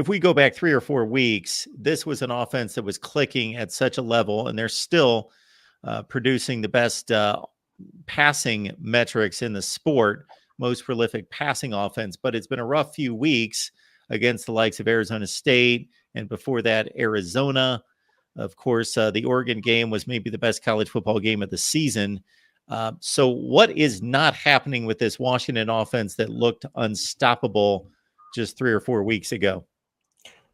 if we go back 3 or 4 weeks, this was an offense that was clicking at such a level, and they're still producing the best passing metrics in the sport, most prolific passing offense. But it's been a rough few weeks against the likes of Arizona State, and before that, Arizona. Of course, the Oregon game was maybe the best college football game of the season. So what is not happening with this Washington offense that looked unstoppable just 3 or 4 weeks ago?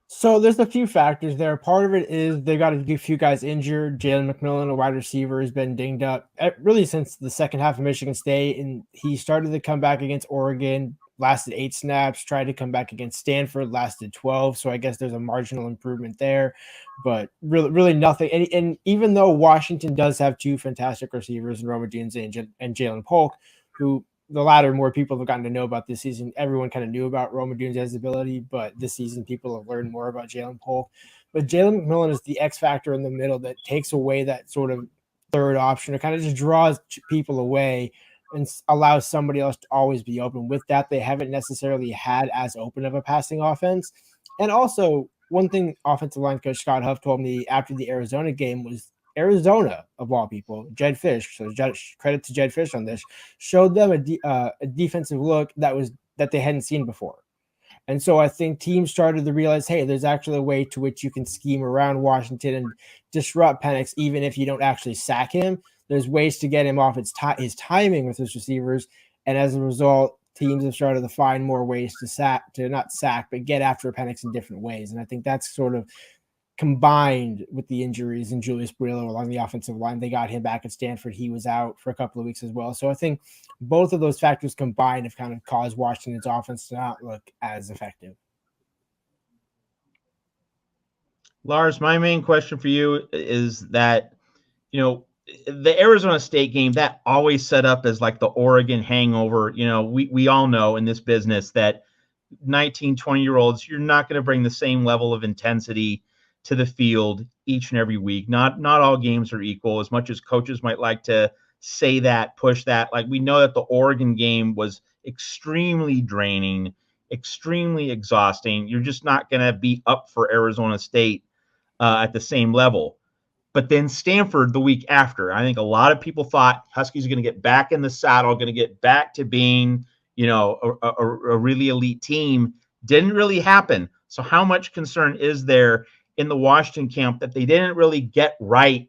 So there's a few factors there. Part of it is they got a few guys injured. Jalen McMillan, a wide receiver, has been dinged up really since the second half of Michigan State, and he started to come back against Oregon, lasted 8 snaps, tried to come back against Stanford, lasted 12. So I guess there's a marginal improvement there, but really nothing. And even though Washington does have 2 fantastic receivers in Rome Odunze and Jalen Polk, who the latter more people have gotten to know about this season. Everyone kind of knew about Rome Odunze's ability, but this season people have learned more about Jalen Polk. But Jalen McMillan is the X factor in the middle that takes away that sort of third option. It kind of just draws people away and allows somebody else to always be open. With that, they haven't necessarily had as open of a passing offense. And also, one thing offensive line coach Scott Huff told me after the Arizona game was Arizona, of all people, Jedd Fisch, so credit to Jedd Fisch on this, showed them a defensive look that they hadn't seen before. And so I think teams started to realize, hey, there's actually a way to which you can scheme around Washington and disrupt Penix, even if you don't actually sack him. There's ways to get him off his timing with his receivers. And as a result, teams have started to find more ways to not sack, but get after Penix in different ways. And I think that's sort of combined with the injuries in Julius Brillo along the offensive line. They got him back at Stanford. He was out for a couple of weeks as well. So I think both of those factors combined have kind of caused Washington's offense to not look as effective. Lars, my main question for you is that, the Arizona State game, that always set up as like the Oregon hangover. We all know in this business that 19, 20-year-olds, you're not going to bring the same level of intensity to the field each and every week. Not all games are equal, as much as coaches might like to say that, push that. Like, we know that the Oregon game was extremely draining, extremely exhausting. You're just not going to be up for Arizona State at the same level. But then Stanford the week after, I think a lot of people thought Huskies are going to get back in the saddle, going to get back to being, a really elite team. Didn't really happen. So how much concern is there in the Washington camp that they didn't really get right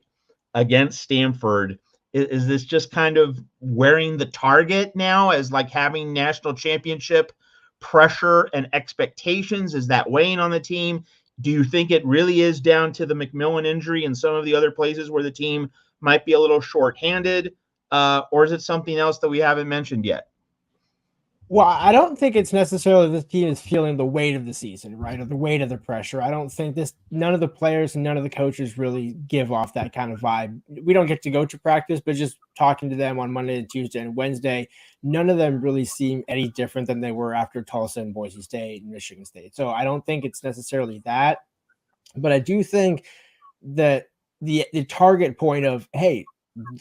against Stanford? Is this just kind of wearing the target now as like having national championship pressure and expectations? Is that weighing on the team? Do you think it really is down to the McMillan injury and some of the other places where the team might be a little shorthanded? Or is it something else that we haven't mentioned yet? Well, I don't think it's necessarily this team is feeling the weight of the season, right? Or the weight of the pressure. I don't think none of the players and none of the coaches really give off that kind of vibe. We don't get to go to practice, but just talking to them on Monday and Tuesday and Wednesday, none of them really seem any different than they were after Tulsa and Boise State and Michigan State. So I don't think it's necessarily that, but I do think that the target point of, hey,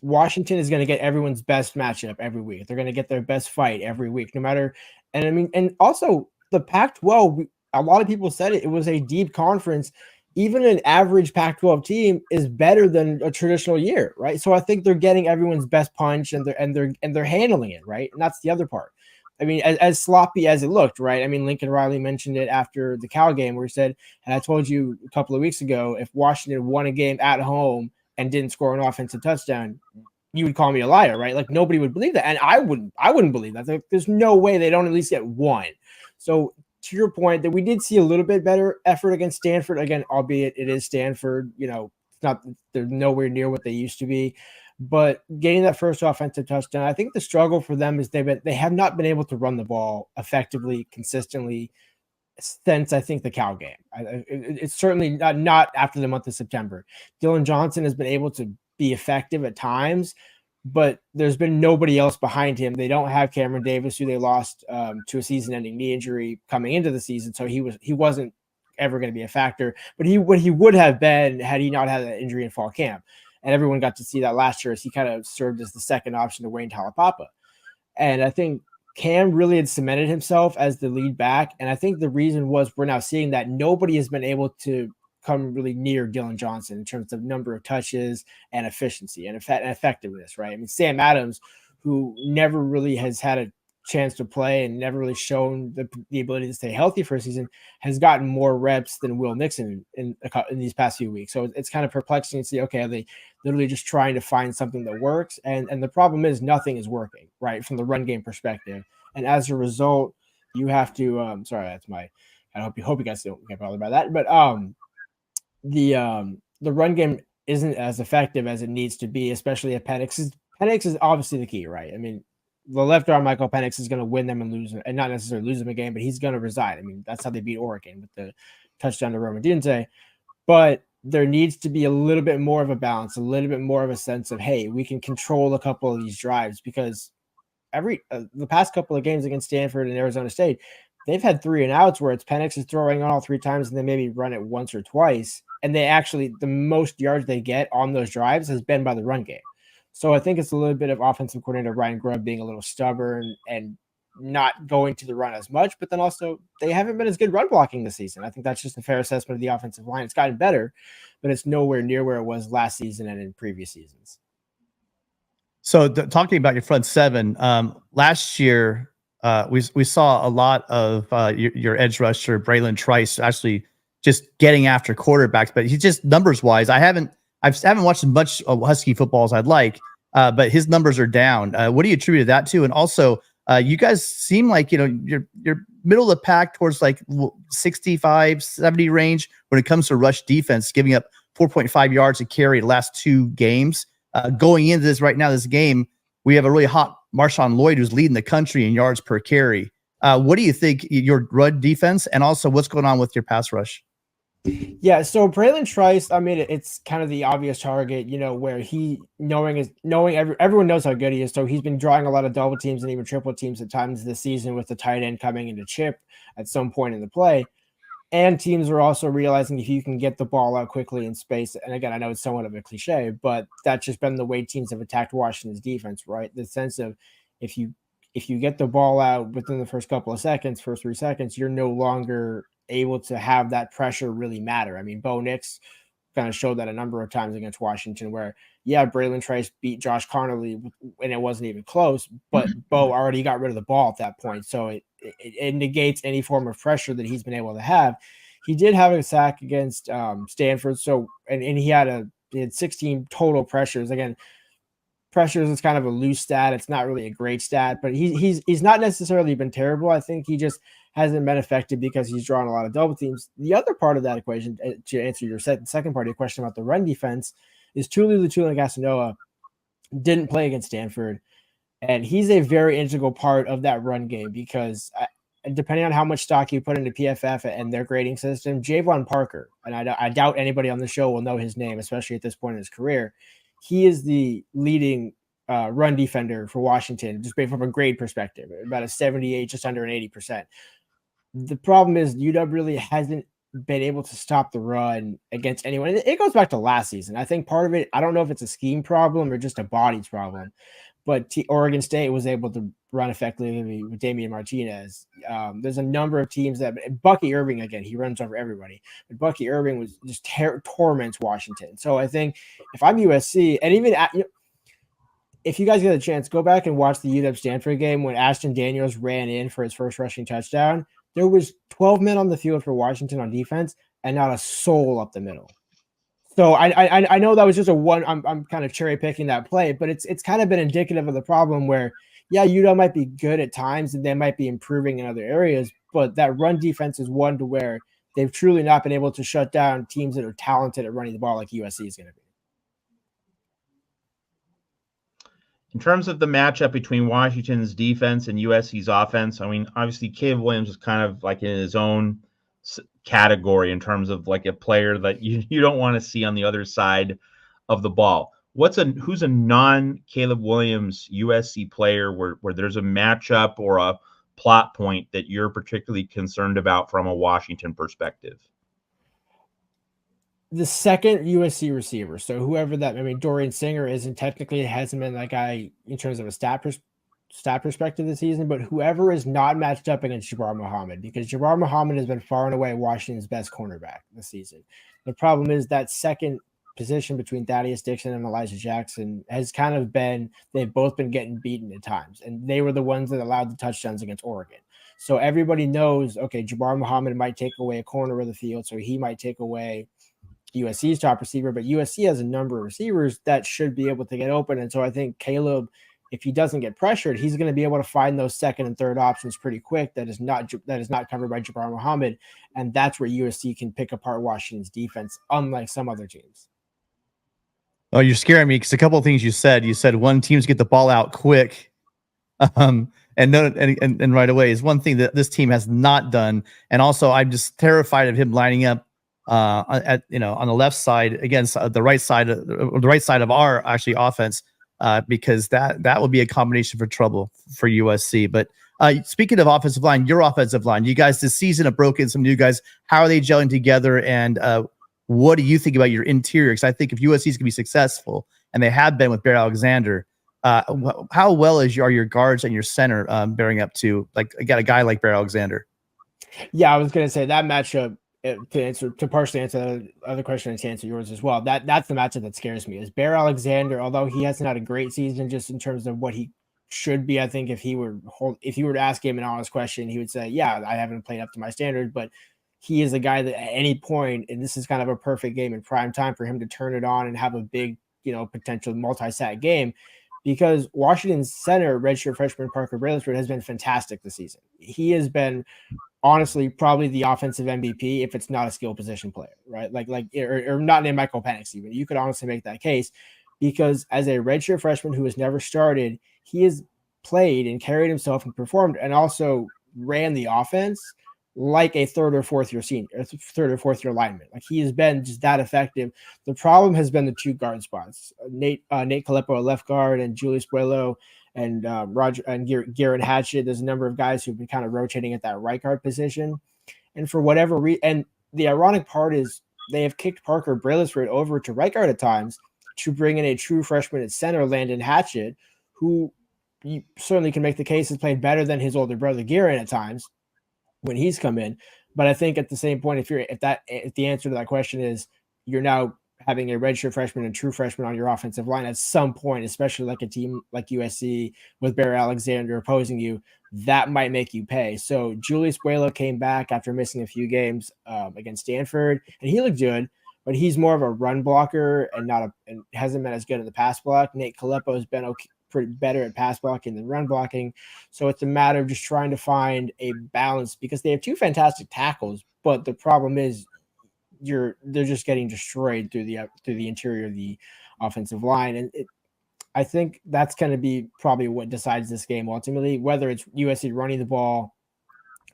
Washington is going to get everyone's best matchup every week. They're going to get their best fight every week, no matter. And I mean, and also the Pac-12, a lot of people said it was a deep conference. Even an average Pac-12 team is better than a traditional year, right? So I think they're getting everyone's best punch and they're handling it, right? And that's the other part. I mean, as sloppy as it looked, right? I mean, Lincoln Riley mentioned it after the Cal game where he said, and I told you a couple of weeks ago, if Washington won a game at home and didn't score an offensive touchdown, you would call me a liar, right? Like, nobody would believe that. And I wouldn't believe that. There's no way they don't at least get one. So to your point, that we did see a little bit better effort against Stanford, again, albeit it is Stanford, they're nowhere near what they used to be, but getting that first offensive touchdown, I think the struggle for them is they have not been able to run the ball effectively, consistently since I think the Cal game. It's certainly not after the month of September. Dylan Johnson has been able to be effective at times, but there's been nobody else behind him. They don't have Cameron Davis, who they lost to a season-ending knee injury coming into the season, so he wasn't ever going to be a factor. But he would have been had he not had that injury in fall camp, and everyone got to see that last year as he kind of served as the second option to Wayne Talapapa. And I think Cam really had cemented himself as the lead back. And I think the reason was we're now seeing that nobody has been able to come really near Dylan Johnson in terms of number of touches and efficiency and effectiveness, right? I mean, Sam Adams, who never really has had a chance to play and never really shown the ability to stay healthy for a season, has gotten more reps than Will Nixon in these past few weeks. So it's kind of perplexing to see, okay, are they literally just trying to find something that works? And the problem is nothing is working, right, from the run game perspective. And as a result, you have to sorry, that's my, I hope you guys don't get bothered by that. But the run game isn't as effective as it needs to be, especially at Penix. Penix is obviously the key, right? I mean, the left arm Michael Penix is going to win them and lose them, and not necessarily lose them a game, but he's going to reside. I mean, that's how they beat Oregon with the touchdown to Roman Dunze. But there needs to be a little bit more of a balance, a little bit more of a sense of, hey, we can control a couple of these drives, because the past couple of games against Stanford and Arizona State, they've had 3 and outs where it's Penix is throwing all 3 times and they maybe run it once or twice. And they actually, the most yards they get on those drives has been by the run game. So I think it's a little bit of offensive coordinator Ryan Grubb being a little stubborn and not going to the run as much, but then also they haven't been as good run blocking this season. I think that's just a fair assessment of the offensive line. It's gotten better, but it's nowhere near where it was last season and in previous seasons. So talking about your front seven, last year we saw a lot of your edge rusher Braylon Trice actually just getting after quarterbacks, but he's just numbers wise. I haven't watched as much Husky football as I'd like, but his numbers are down. What do you attribute that to? And also, you guys seem like, you're middle of the pack towards like 65, 70 range when it comes to rush defense, giving up 4.5 yards a carry the last 2 games. Going into this game, we have a really hot Marshawn Lloyd who's leading the country in yards per carry. What do you think your run defense, and also what's going on with your pass rush? Yeah, so Braylon Trice, I mean, it's kind of the obvious target, where everyone knows how good he is. So he's been drawing a lot of double teams and even triple teams at times this season, with the tight end coming into chip at some point in the play. And teams are also realizing if you can get the ball out quickly in space, and again, I know it's somewhat of a cliche, but that's just been the way teams have attacked Washington's defense, right? The sense of if you get the ball out within the first 3 seconds, you're no longer able to have that pressure really matter. I mean, Bo Nix kind of showed that a number of times against Washington, where Braylon Trice beat Josh Connolly and it wasn't even close, but Bo already got rid of the ball at that point. So it negates any form of pressure that he's been able to have. He did have a sack against Stanford. So, and he had 16 total pressures. Again, pressures is kind of a loose stat. It's not really a great stat, but he's not necessarily been terrible. I think he just hasn't been effective because he's drawn a lot of double teams. The other part of that equation, to answer your second part of your question about the run defense, is Tuli Letuligasenoa didn't play against Stanford, and he's a very integral part of that run game because depending on how much stock you put into PFF and their grading system, Javon Parker, and I doubt anybody on the show will know his name, especially at this point in his career, he is the leading run defender for Washington, just from a grade perspective, about a 78, just under an 80%. The problem is UW really hasn't been able to stop the run against anyone. It goes back to last season. I think part of it, I don't know if it's a scheme problem or just a bodies problem, but Oregon State was able to run effectively with Damian Martinez. There's a number of teams that Bucky Irving, again, he runs over everybody, but Bucky Irving was just torments Washington. So I think if I'm USC, and even if you guys get a chance, go back and watch the UW Stanford game when Ashton Daniels ran in for his first rushing touchdown. There was 12 men on the field for Washington on defense and not a soul up the middle. So I know that was just I'm kind of cherry picking that play, but it's kind of been indicative of the problem where, UW might be good at times and they might be improving in other areas, but that run defense is one to where they've truly not been able to shut down teams that are talented at running the ball like USC is going to be. In terms of the matchup between Washington's defense and USC's offense, I mean, obviously Caleb Williams is kind of like in his own category in terms of like a player that you don't want to see on the other side of the ball. Who's a non-Caleb Williams USC player where there's a matchup or a plot point that you're particularly concerned about from a Washington perspective? The second USC receiver, so whoever that, I mean, Dorian Singer hasn't been that guy in terms of a stat perspective this season, but whoever is not matched up against Jabbar Muhammad, because Jabbar Muhammad has been far and away Washington's best cornerback this season. The problem is that second position between Thaddeus Dixon and Elijah Jackson has kind of been, they've both been getting beaten at times, and they were the ones that allowed the touchdowns against Oregon. So everybody knows, okay, Jabbar Muhammad might take away a corner of the field, so he might take away USC's top receiver, but USC has a number of receivers that should be able to get open. And so I think Caleb, if he doesn't get pressured, he's going to be able to find those second and third options pretty quick. That is not covered by Jabbar Muhammad. And that's where USC can pick apart Washington's defense, unlike some other teams. Oh, you're scaring me because a couple of things you said. You said one, teams get the ball out quick, and right away is one thing that this team has not done. And also, I'm just terrified of him lining up on the left side against the right side of our actually offense, because that will be a combination for trouble for USC. But speaking of offensive line, your offensive line, you guys this season have broken some new guys. How are they gelling together? And what do you think about your interior? Because I think if USC is going to be successful, and they have been with Bear Alexander, how well are your guards and your center bearing up to, like, got a guy like Bear Alexander? Yeah, I was going to say that matchup, to partially answer the other question and to answer yours as well. That's the matchup that scares me. Is Bear Alexander, although he hasn't had a great season just in terms of what he should be, I think if you were to ask him an honest question, he would say, yeah, I haven't played up to my standard, but he is a guy that at any point, and this is kind of a perfect game in prime time for him to turn it on and have a big, potential multi-sack game, because Washington's center, redshirt freshman Parker Brailsford, has been fantastic this season. He has been honestly probably the offensive MVP if it's not a skill position player, right? Or not named Michael Penix even. You could honestly make that case, because as a redshirt freshman who has never started, he has played and carried himself and performed and also ran the offense like a third or fourth year lineman. Like, he has been just that effective. The problem has been the two guard spots. Nate Caleppo at left guard and Julius Buelo and Garrett Hatchett. There's a number of guys who've been kind of rotating at that right guard position. And for whatever reason, and the ironic part is they have kicked Parker Brailsford over to right guard at times to bring in a true freshman at center, Landon Hatchett, who you certainly can make the case has played better than his older brother Garrett at times when he's come in. But I think at the same point, if the answer to that question is you're now having a redshirt freshman and true freshman on your offensive line at some point, especially like a team like USC with Bear Alexander opposing you, that might make you pay. So Julius Buelo came back after missing a few games against Stanford, and he looked good, but he's more of a run blocker and hasn't been as good in the pass block. Nate Caleppo has been pretty better at pass blocking than run blocking. So it's a matter of just trying to find a balance, because they have two fantastic tackles, but the problem is they're just getting destroyed through the interior of the offensive line. And I think that's going to be probably what decides this game ultimately, whether it's USC running the ball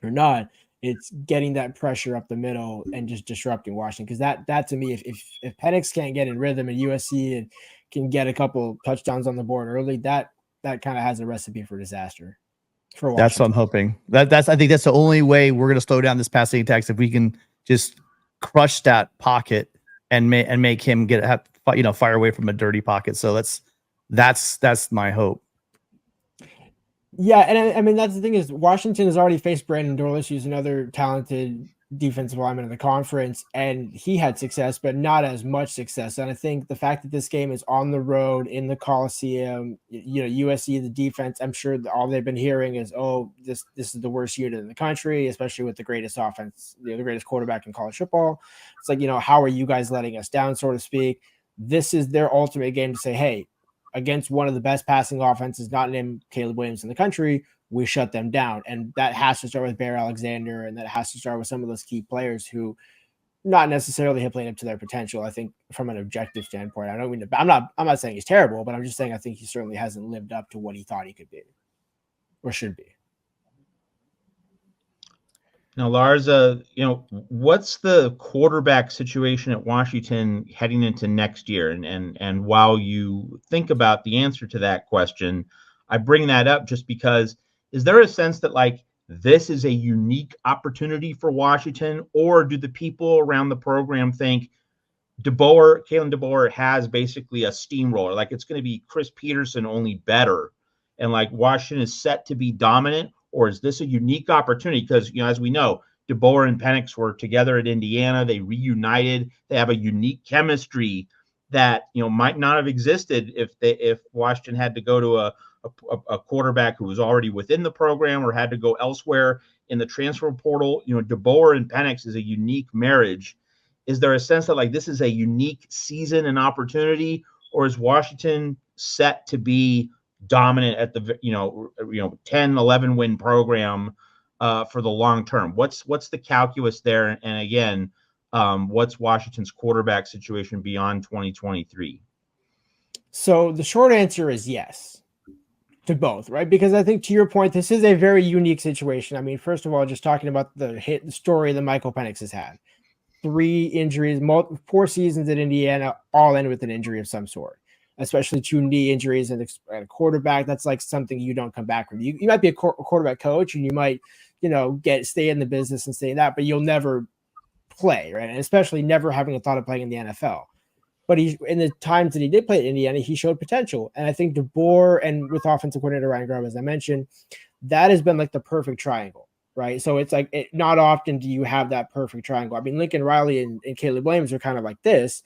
or not. It's getting that pressure up the middle and just disrupting Washington. Because that to me, if Penix can't get in rhythm and USC can get a couple touchdowns on the board early, that kind of has a recipe for disaster for Washington. That's what I'm hoping. I think that's the only way we're going to slow down this passing attack, if we can just crush that pocket and make him fire away from a dirty pocket. So that's my hope. Yeah, and I mean, that's the thing is Washington has already faced Brandon Dorlus, who's another talented defensive lineman in the conference, and he had success, but not as much success. And I think the fact that this game is on the road in the Coliseum, USC, the defense, I'm sure all they've been hearing is, oh, this is the worst unit in the country, especially with the greatest offense, the greatest quarterback in college football. It's like, how are you guys letting us down, so to speak? This is their ultimate game to say, hey, against one of the best passing offenses, not named Caleb Williams in the country, we shut them down. And that has to start with Bear Alexander, and that has to start with some of those key players who not necessarily have played up to their potential. I think from an objective standpoint, I'm not saying he's terrible, but I'm just saying I think he certainly hasn't lived up to what he thought he could be or should be. Now, Lars, what's the quarterback situation at Washington heading into next year? And while you think about the answer to that question, I bring that up just because, is there a sense that this is a unique opportunity for Washington, or do the people around the program think Kalen DeBoer has basically a steamroller, like it's going to be Chris Peterson only better? and like Washington is set to be dominant, or is this a unique opportunity? Because, as we know, DeBoer and Penix were together at Indiana. They reunited. They have a unique chemistry that, might not have existed if Washington had to go to a quarterback who was already within the program or had to go elsewhere in the transfer portal. DeBoer and Penix is a unique marriage. Is there a sense that like this is a unique season and opportunity, or is Washington set to be dominant at the 10, 11 win program for the long term? What's the calculus there? And again, what's Washington's quarterback situation beyond 2023? So the short answer is yes to both, right? Because I think, to your point, this is a very unique situation. I mean, first of all, just talking about the story that Michael Penix has had. 3 injuries, 4 seasons at Indiana, all end with an injury of some sort, especially 2 knee injuries and a quarterback. That's like something you don't come back from. You might be a quarterback coach and you might, stay in the business and stay in that, but you'll never play, right? And especially never having a thought of playing in the NFL. But in the times that he did play at Indiana, he showed potential. And I think DeBoer and with offensive coordinator Ryan Grubb, as I mentioned, that has been like the perfect triangle. Right. So it's like not often do you have that perfect triangle. I mean, Lincoln Riley and Caleb Williams are kind of like this.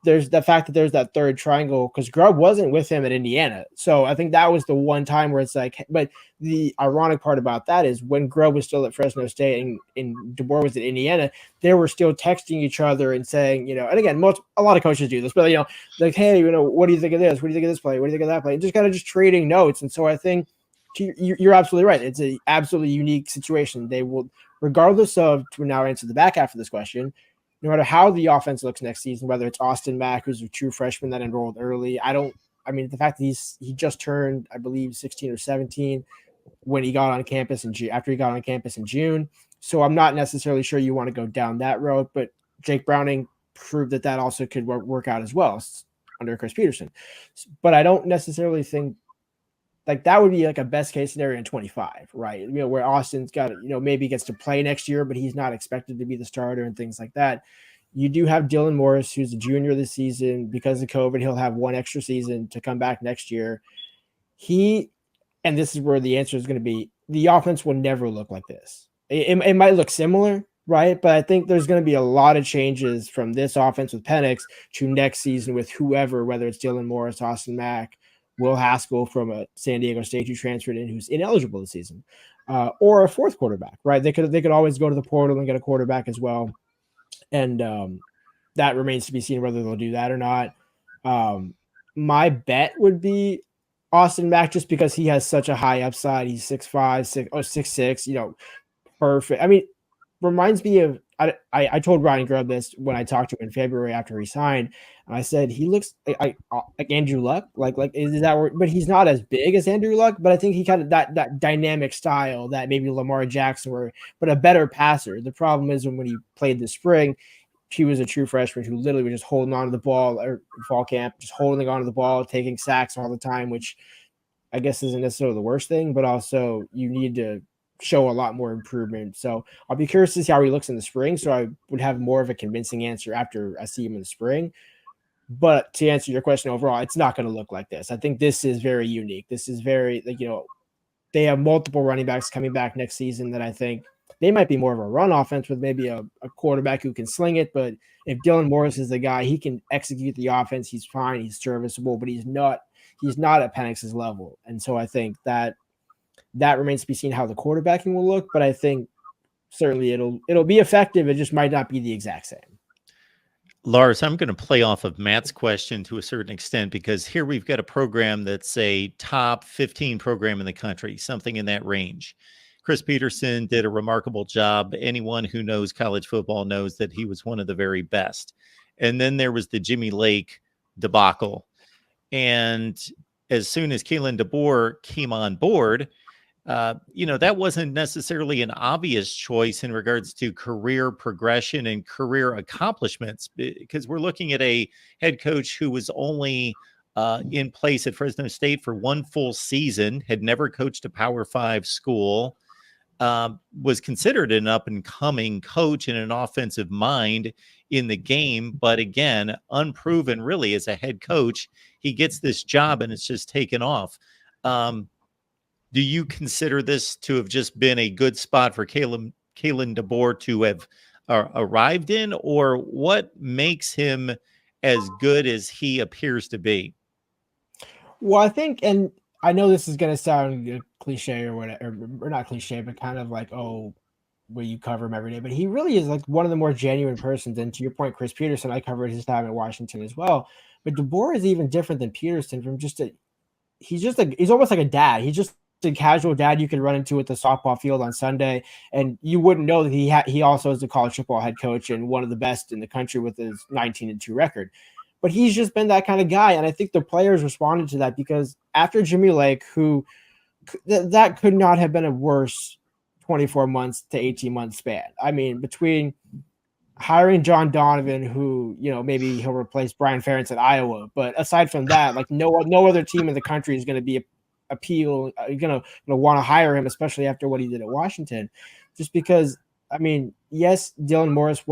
There's the fact that there's that third triangle because Grubb wasn't with him at Indiana. So I think that was the one time where it's like, but the ironic part about that is when Grubb was still at Fresno State and DeBoer was at Indiana, they were still texting each other and saying, and again, a lot of coaches do this, but, like, hey, what do you think of this? What do you think of this play? What do you think of that play? And just kind of just trading notes. And so I think, you're absolutely right. It's an absolutely unique situation. They will, regardless of, to now answer the back half of this question, no matter how the offense looks next season, whether it's Austin Mack, who's a true freshman that enrolled early. The fact that he just turned, I believe, 16 or 17 when he got on campus after he got on campus in June. So I'm not necessarily sure you want to go down that road, but Jake Browning proved that also could work out as well under Chris Peterson. But I don't necessarily think, like that would be like a best case scenario in 25, right? Where Austin's got, maybe gets to play next year, but he's not expected to be the starter and things like that. You do have Dylan Morris, who's a junior this season. Because of COVID, he'll have 1 extra season to come back next year. And this is where the answer is going to be, the offense will never look like this. It might look similar, right? But I think there's going to be a lot of changes from this offense with Penix to next season with whoever, whether it's Dylan Morris, Austin Mack, Will Haskell from San Diego State who transferred in, who's ineligible this season, or a 4th quarterback, right? They could always go to the portal and get a quarterback as well, and that remains to be seen whether they'll do that or not. My bet would be Austin Mack, just because he has such a high upside. He's 6'5", 6'6", perfect. I mean, reminds me of I told Ryan Grubb this when I talked to him in February after he signed. And I said he looks like Andrew Luck, like is that where, but he's not as big as Andrew Luck. But I think he kind of that dynamic style that maybe Lamar Jackson were, but a better passer. The problem is when he played this spring, he was a true freshman who literally was just holding on to the ball or fall camp, just holding on to the ball, taking sacks all the time, which I guess isn't necessarily the worst thing, but also you need to show a lot more improvement. So I'll be curious to see how he looks in the spring. So I would have more of a convincing answer after I see him in the spring. But to answer your question overall, it's not going to look like this. I think this is very unique. This is very, they have multiple running backs coming back next season that I think they might be more of a run offense with maybe a quarterback who can sling it. But if Dylan Morris is the guy, he can execute the offense. He's fine. He's serviceable, but he's not at Penix's level. And so I think that remains to be seen how the quarterbacking will look, but I think certainly it'll be effective. It just might not be the exact same. Lars, I'm going to play off of Matt's question to a certain extent, because here we've got a program that's a top 15 program in the country, something in that range. Chris Peterson did a remarkable job. Anyone who knows college football knows that he was one of the very best. And then there was the Jimmy Lake debacle. And as soon as Kalen DeBoer came on board, that wasn't necessarily an obvious choice in regards to career progression and career accomplishments, because we're looking at a head coach who was only in place at Fresno State for 1 full season, had never coached a Power 5 school, was considered an up-and-coming coach and an offensive mind in the game, but again, unproven really as a head coach. He gets this job and it's just taken off. Do you consider this to have just been a good spot for Kalen DeBoer to have arrived in, or what makes him as good as he appears to be? Well, I think, and I know this is going to sound cliche or whatever, or not cliche, but kind of like, oh, where you cover him every day. But he really is like one of the more genuine persons. And to your point, Chris Peterson, I covered his time at Washington as well. But DeBoer is even different than Peterson from he's almost like a dad. He's just a casual dad you could run into at the softball field on Sunday, and you wouldn't know that he also is a college football head coach and one of the best in the country with his 19-2 record. But he's just been that kind of guy, and I think the players responded to that because after Jimmy Lake, who that could not have been a worse 24 months to 18 month span. I mean, between hiring John Donovan, who, maybe he'll replace Brian Ferentz at Iowa, but aside from that, like no other team in the country is going to be going to want to hire him, especially after what he did at Washington, just because. I mean, yes, Dylan Morris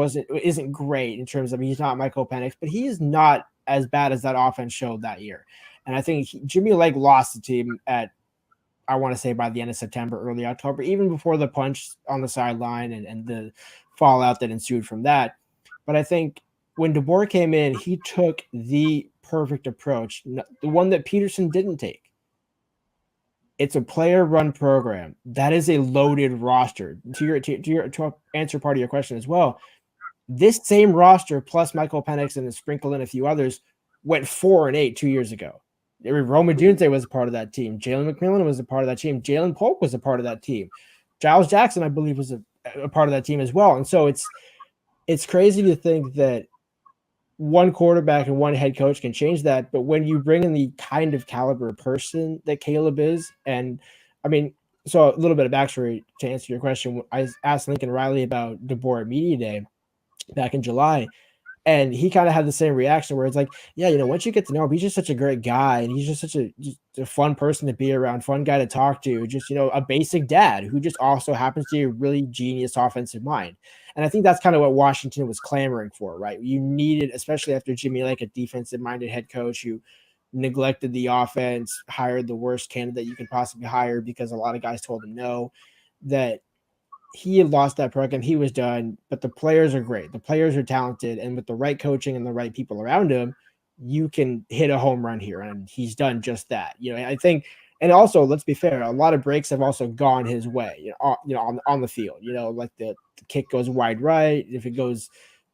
isn't great in terms of he's not Michael Penix, but he is not as bad as that offense showed that year. And I think Jimmy Lake lost the team at, I want to say, by the end of September, early October, even before the punch on the sideline and the fallout that ensued from that. But I think when DeBoer came in, he took the perfect approach, the one that Peterson didn't take. It's a player-run program. That is a loaded roster. To answer part of your question as well, this same roster plus Michael Penix and sprinkle in a few others went 4-8 2 years ago. Rome Odunze was a part of that team. Jalen McMillan was a part of that team. Jalen Polk was a part of that team. Giles Jackson, I believe, was a part of that team as well. And so it's crazy to think that one quarterback and one head coach can change that. But when you bring in the kind of caliber person that Caleb is, and I mean, so a little bit of backstory to answer your question. I asked Lincoln Riley about DeBoer at Media Day back in July, and he kind of had the same reaction where it's like, yeah, once you get to know him, he's just such a great guy, and he's just such a fun person to be around, fun guy to talk to, just, a basic dad who just also happens to be a really genius offensive mind. And I think that's kind of what Washington was clamoring for, right? You needed, especially after Jimmy Lake, a defensive-minded head coach who neglected the offense, hired the worst candidate you could possibly hire because a lot of guys told him no, that he had lost that program. He was done, but the players are great. The players are talented, and with the right coaching and the right people around him, you can hit a home run here, and he's done just that. I think, and also, let's be fair, a lot of breaks have also gone his way, on the field. Like the kick goes wide right. If it goes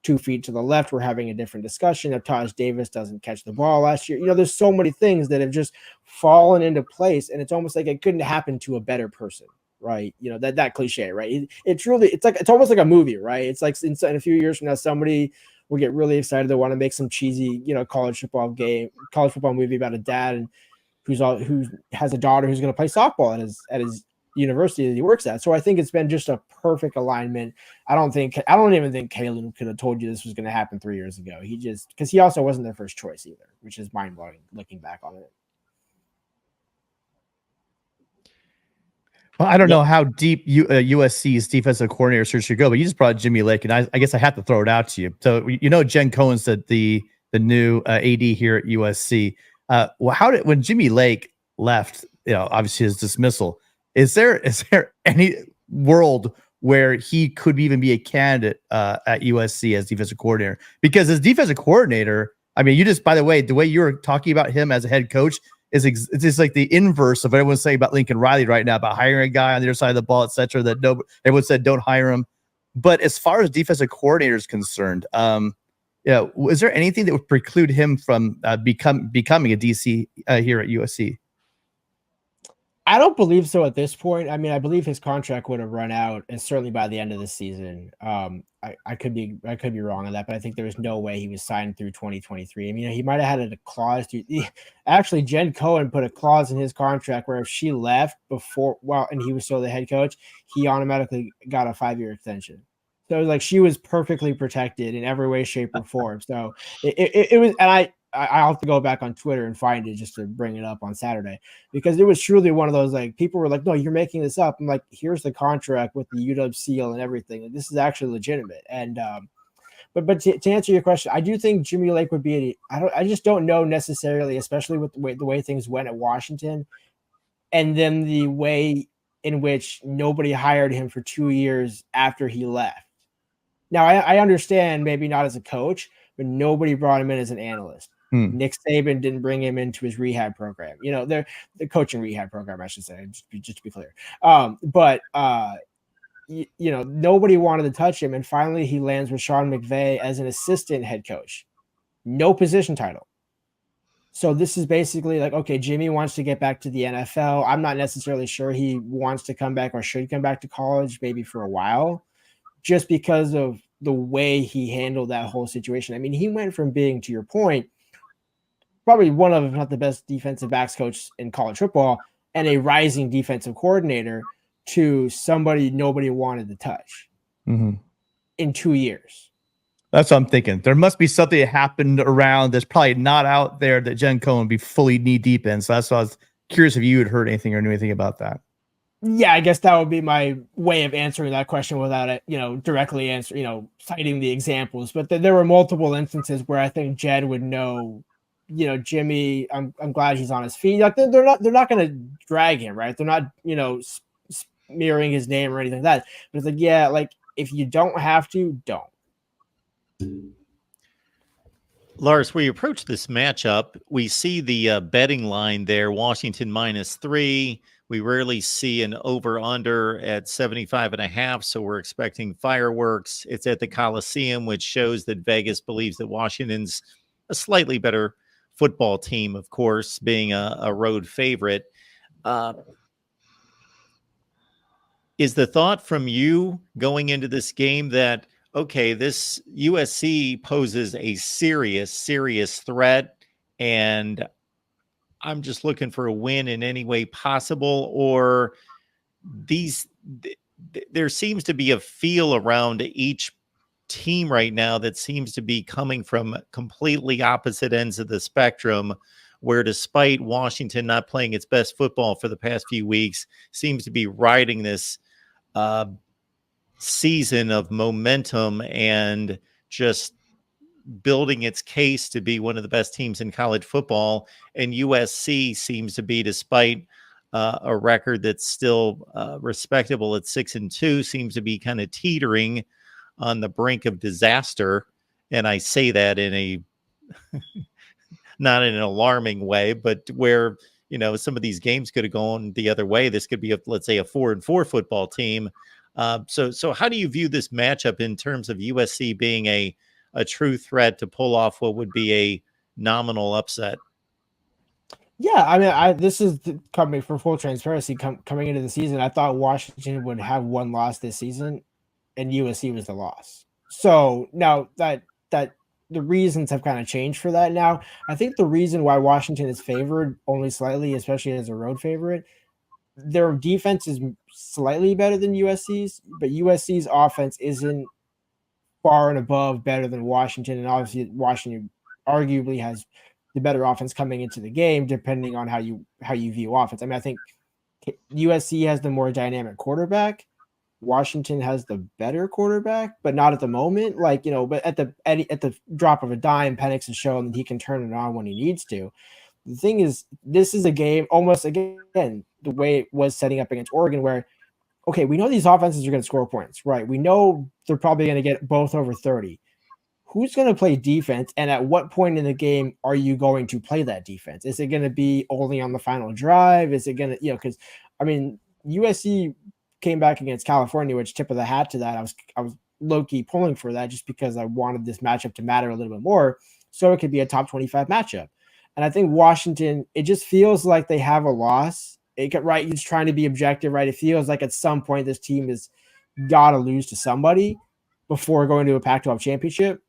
2 feet to the left, we're having a different discussion. If Taj Davis doesn't catch the ball last year, there's so many things that have just fallen into place, and it's almost like it couldn't happen to a better person. Right. That cliche, right? It's almost like a movie, right? It's like in a few years from now, somebody will get really excited. They want to make some cheesy, college football movie about a dad and who has a daughter who's going to play softball at his university that he works at. So I think it's been just a perfect alignment. I don't even think Kalen could have told you this was going to happen 3 years ago. Because he also wasn't their first choice either, which is mind blowing looking back on it. Well, I don't know how deep USC's defensive coordinator search should go, but you just brought Jimmy Lake, and I guess I have to throw it out to you. So Jen Cohen said the new AD here at USC. When Jimmy Lake left, obviously his dismissal, is there any world where he could even be a candidate at USC as defensive coordinator? Because as defensive coordinator, I mean, by the way you were talking about him as a head coach, it's just like the inverse of what everyone's saying about Lincoln Riley right now, about hiring a guy on the other side of the ball, et cetera, that everyone said don't hire him. But as far as defensive coordinator is concerned, is there anything that would preclude him from becoming a DC here at USC? I don't believe so at this point. I mean, I believe his contract would have run out, and certainly by the end of the season. I could be wrong on that, but I think there was no way he was signed through 2023. I mean, he might have had a clause actually, Jen Cohen put a clause in his contract where if she left and he was still the head coach, he automatically got a 5-year extension. So it was like she was perfectly protected in every way, shape, or form. So it was, and I'll have to go back on Twitter and find it just to bring it up on Saturday, because it was truly one of those, like, people were like, no, you're making this up. I'm like, here's the contract with the UW seal and everything. Like, this is actually legitimate. And, but to answer your question, I do think Jimmy Lake would be I just don't know necessarily, especially with the way things went at Washington, and then the way in which nobody hired him for 2 years after he left. Now, I understand maybe not as a coach, but nobody brought him in as an analyst. Nick Saban didn't bring him into his rehab program. The coaching rehab program, I should say, just to be clear. Nobody wanted to touch him, and finally he lands with Sean McVay as an assistant head coach. No position title. So this is basically like, okay, Jimmy wants to get back to the NFL. I'm not necessarily sure he wants to come back or should come back to college, maybe for a while, just because of the way he handled that whole situation. I mean, he went from being, to your point, probably one of, if not the best defensive backs coach in college football and a rising defensive coordinator to somebody nobody wanted to touch in 2 years. That's what I'm thinking. There must be something that happened around that's probably not out there that Jen Cohen would be fully knee deep in. So that's why I was curious if you had heard anything or knew anything about that. Yeah, I guess that would be my way of answering that question without it, directly citing the examples. But there were multiple instances where I think Jed would know, Jimmy, I'm glad he's on his feet. Like they're not going to drag him, right? They're not, smearing his name or anything like that. But it's like, yeah, like if you don't have to, don't. Lars, we approach this matchup. We see the betting line there, Washington -3. We rarely see an over-under at 75.5, so we're expecting fireworks. It's at the Coliseum, which shows that Vegas believes that Washington's a slightly better football team, of course, being a road favorite. Is the thought from you going into this game that, okay, this USC poses a serious threat, and I'm just looking for a win in any way possible? Or there seems to be a feel around each team right now that seems to be coming from completely opposite ends of the spectrum, where despite Washington not playing its best football for the past few weeks, seems to be riding this season of momentum and just building its case to be one of the best teams in college football. And USC seems to be, despite a record that's still respectable at 6-2, seems to be kind of teetering on the brink of disaster. And I say that in a not in an alarming way, but where, some of these games could have gone the other way. This could be let's say a 4-4 football team. So how do you view this matchup in terms of USC being a true threat to pull off what would be a nominal upset? Yeah, I mean, this is coming for full transparency. Coming into the season, I thought Washington would have one loss this season, and USC was the loss. So now that the reasons have kind of changed for that now. I think the reason why Washington is favored only slightly, especially as a road favorite, their defense is slightly better than USC's, but USC's offense isn't far and above better than Washington. And obviously Washington arguably has the better offense coming into the game, depending on how you view offense. I mean, I think USC has the more dynamic quarterback. Washington has the better quarterback, but not at the moment. But at the drop of a dime, Penix has shown that he can turn it on when he needs to. The thing is, this is a game almost, again, the way it was setting up against Oregon, where, okay, we know these offenses are going to score points, right? We know they're probably going to get both over 30. Who's going to play defense? And at what point in the game are you going to play that defense? Is it going to be only on the final drive? Is it going to, because, I mean, USC came back against California, which, tip of the hat to that. I was low-key pulling for that just because I wanted this matchup to matter a little bit more, so it could be a top 25 matchup. And I think Washington, it just feels like they have a loss. Right, he's trying to be objective, right? It feels like at some point this team has got to lose to somebody before going to a Pac-12 championship.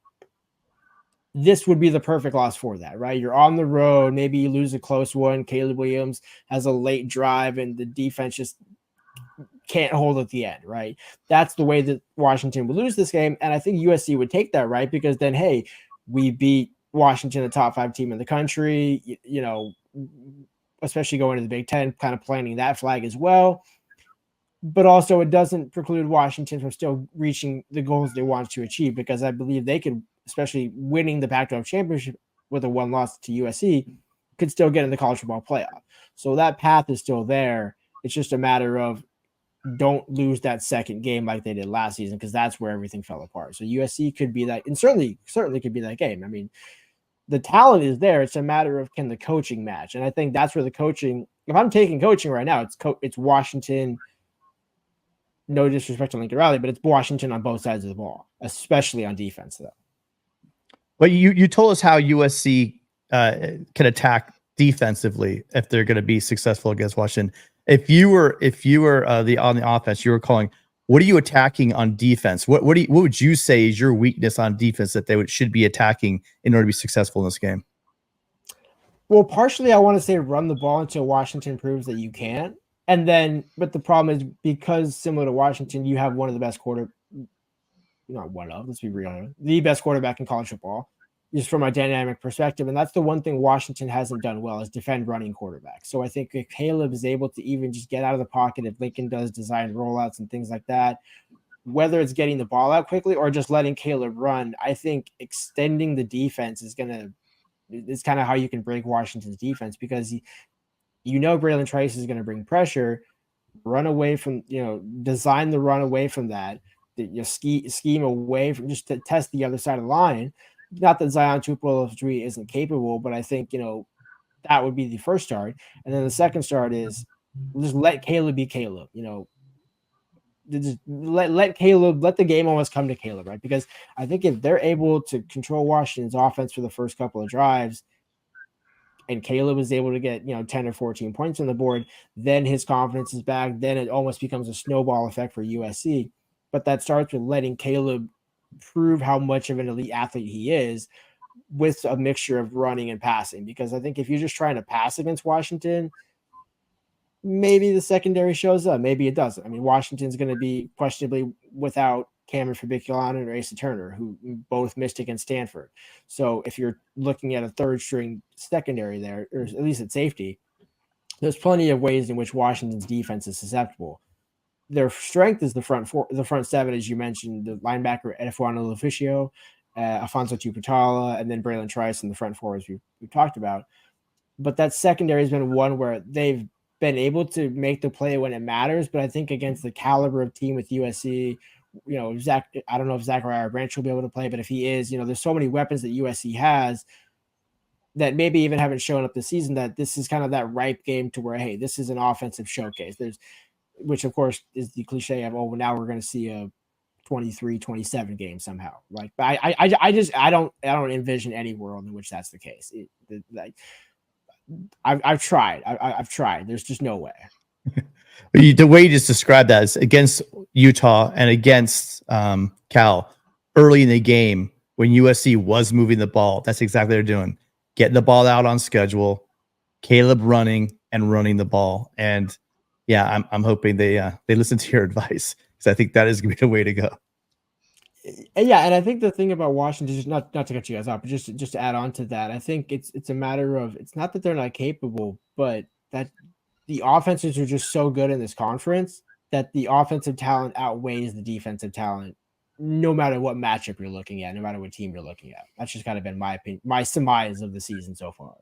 This would be the perfect loss for that, right? You're on the road. Maybe you lose a close one. Caleb Williams has a late drive and the defense just can't hold at the end, right? That's the way that Washington would lose this game. And I think USC would take that, right? Because then, hey, we beat Washington, the top 5 team in the country, especially going to the Big Ten, kind of planting that flag as well. But also it doesn't preclude Washington from still reaching the goals they want to achieve, because I believe they could, especially winning the Pac-12 championship with a one loss to USC, could still get in the college football playoff. So that path is still there. It's just a matter of don't lose that second game like they did last season, because that's where everything fell apart. So USC could be that, and certainly could be that game. I mean, the talent is there. It's a matter of can the coaching match, and I think that's where the coaching. If I'm taking coaching right now, it's Washington. No disrespect to Lincoln Riley, but it's Washington on both sides of the ball, especially on defense, though. But you told us how USC can attack defensively if they're going to be successful against Washington. If you were on the offense, you were calling. What are you attacking on defense? What would you say is your weakness on defense that they should be attacking in order to be successful in this game? Well, partially, I want to say run the ball until Washington proves that you can. And then, but the problem is because similar to Washington, you have one of the best let's be real, the best quarterback in college football, just from a dynamic perspective. And that's the one thing Washington hasn't done well is defend running quarterbacks. So I think if Caleb is able to even just get out of the pocket, if Lincoln does design rollouts and things like that, whether it's getting the ball out quickly or just letting Caleb run, I think extending the defense is kind of how you can break Washington's defense, because Braylon Trice is going to bring pressure, run away from, design the run away from that, scheme away from, just to test the other side of the line. Not that Zion 2.3 isn't capable, but I think, that would be the first start. And then the second start is just let Caleb be Caleb, just let Caleb, let the game almost come to Caleb, right? Because I think if they're able to control Washington's offense for the first couple of drives, and Caleb is able to get 10 or 14 points on the board, then his confidence is back. Then it almost becomes a snowball effect for USC. But that starts with letting Caleb prove how much of an elite athlete he is, with a mixture of running and passing. Because I think if you're just trying to pass against Washington, maybe the secondary shows up, maybe it doesn't. I mean, Washington's going to be questionably without Cameron Fabiculano or Asa Turner, who both missed against Stanford. So if you're looking at a third string secondary there, or at least at safety, there's plenty of ways in which Washington's defense is susceptible. Their strength is the front seven, as you mentioned, the linebacker Edefuano Luficio, Afonso Tuputala, and then Braylon Trice in the front four, as we've talked about. But that secondary has been one where they've been able to make the play when it matters. But I think against the caliber of team with USC, I don't know if Zachariah Branch will be able to play, but if he is, there's so many weapons that USC has that maybe even haven't shown up this season, that this is kind of that ripe game to where, hey, this is an offensive showcase. Which of course is the cliche of, now we're going to see a 23-27 game somehow. Like, but I don't envision any world in which that's the case. I've tried. I've tried. There's just no way. The way you just described that is against Utah and against Cal early in the game when USC was moving the ball. That's exactly what they're doing. Getting the ball out on schedule, Caleb running and running the ball. And yeah, I'm hoping they listen to your advice, because I think that is going to be the way to go. Yeah, and I think the thing about Washington is not to cut you guys off, but just to add on to that, I think it's a matter of, it's not that they're not capable, but that the offenses are just so good in this conference that the offensive talent outweighs the defensive talent, no matter what matchup you're looking at, no matter what team you're looking at. That's just kind of been my opinion, my surmise of the season so far.